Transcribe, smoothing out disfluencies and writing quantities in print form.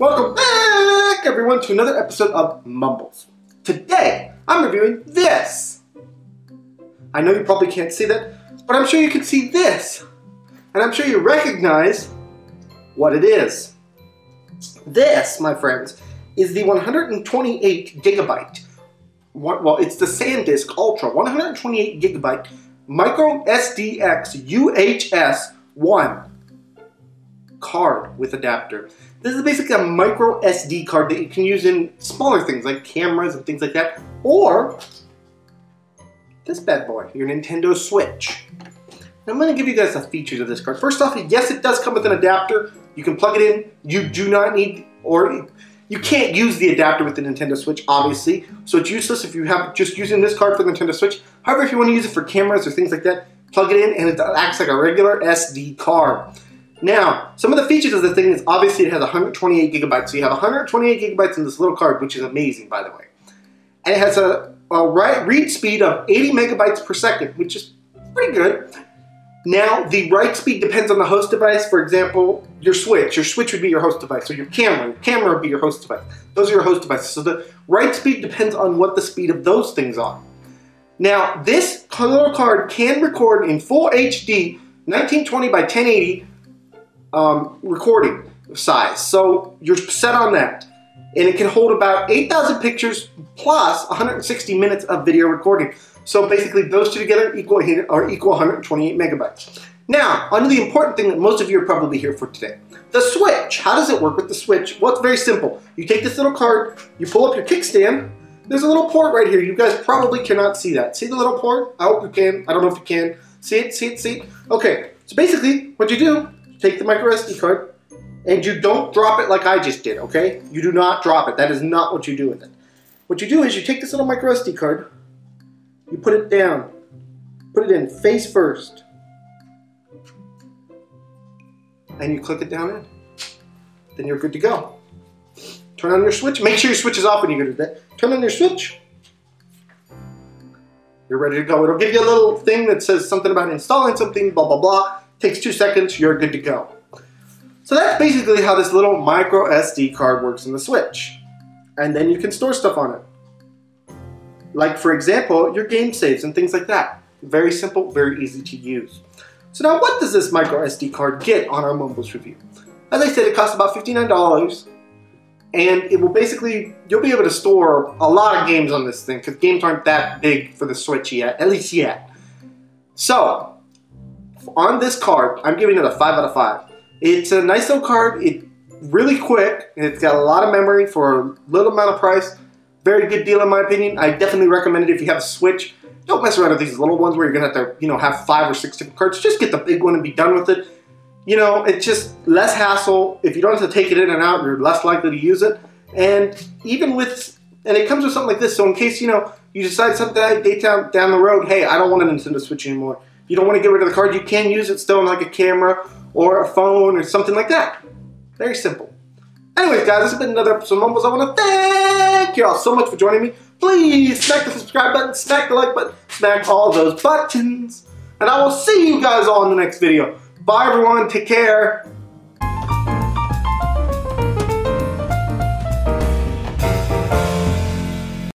Welcome back, everyone, to another episode of Mumbles. Today, I'm reviewing this. I know you probably can't see that, but I'm sure you can see this. And I'm sure you recognize what it is. This, my friends, is the 128GB. Well, it's the SanDisk Ultra 128GB MicroSDXC Uhs-1 Card with adapter. This is basically a micro SD card that you can use in smaller things like cameras and things like that, or this bad boy, your Nintendo Switch. Now I'm going to give you guys the features of this card. First off, yes, it does come with an adapter. You can plug it in. You do not need, or you can't use the adapter with the Nintendo Switch, obviously. So it's useless if you have just using this card for the Nintendo Switch. However, if you want to use it for cameras or things like that, plug it in and it acts like a regular SD card. Now, some of the features of the thing is obviously it has 128GB. So you have 128GB in this little card, which is amazing, by the way. And it has a read speed of 80 megabytes per second, which is pretty good. Now, the write speed depends on the host device. For example, your Switch. Your Switch would be your host device. So your camera would be your host device. Those are your host devices. So the write speed depends on what the speed of those things are. Now, this little card can record in full HD, 1920 by 1080 recording size. So you're set on that. And it can hold about 8,000 pictures plus 160 minutes of video recording. So basically those two together equal 128 megabytes. Now, onto the important thing that most of you are probably here for today. The Switch. How does it work with the Switch? Well, it's very simple. You take this little card, you pull up your kickstand. There's a little port right here. You guys probably cannot see that. See the little port? I hope you can. I don't know if you can. See it? See it? See it? Okay, so basically what you do, you take the micro SD card, and you don't drop it like I just did, okay? You do not drop it. That is not what you do with it. What you do is you take this little micro SD card, you put it down, put it in face first, and you click it down in. Then you're good to go. Turn on your Switch. Make sure your Switch is off when you go to that. Turn on your Switch. You're ready to go. It'll give you a little thing that says something about installing something, blah, blah, blah. Takes 2 seconds, you're good to go. So that's basically how this little micro SD card works in the Switch. And then you can store stuff on it. Like, for example, your game saves and things like that. Very simple, very easy to use. So now what does this micro SD card get on our Mumbles review? As I said, it costs about $59. And it will basically, you'll be able to store a lot of games on this thing because games aren't that big for the Switch yet, at least yet. So, on this card, I'm giving it a 5 out of 5. It's a nice little card. It's really quick. It's got a lot of memory for a little amount of price. Very good deal in my opinion. I definitely recommend it if you have a Switch. Don't mess around with these little ones where you're going to have to, have 5 or 6 different cards. Just get the big one and be done with it. It's just less hassle. If you don't have to take it in and out, you're less likely to use it. And even with, and it comes with something like this. So in case, you decide someday down the road, hey, I don't want a Nintendo Switch anymore. If you don't want to get rid of the card, you can use it still in like a camera or a phone or something like that. Very simple. Anyways, guys, this has been another episode of Mumbles. I want to thank you all so much for joining me. Please smack the subscribe button, smack the like button, smack all those buttons. And I will see you guys all in the next video. Bye, everyone. Take care.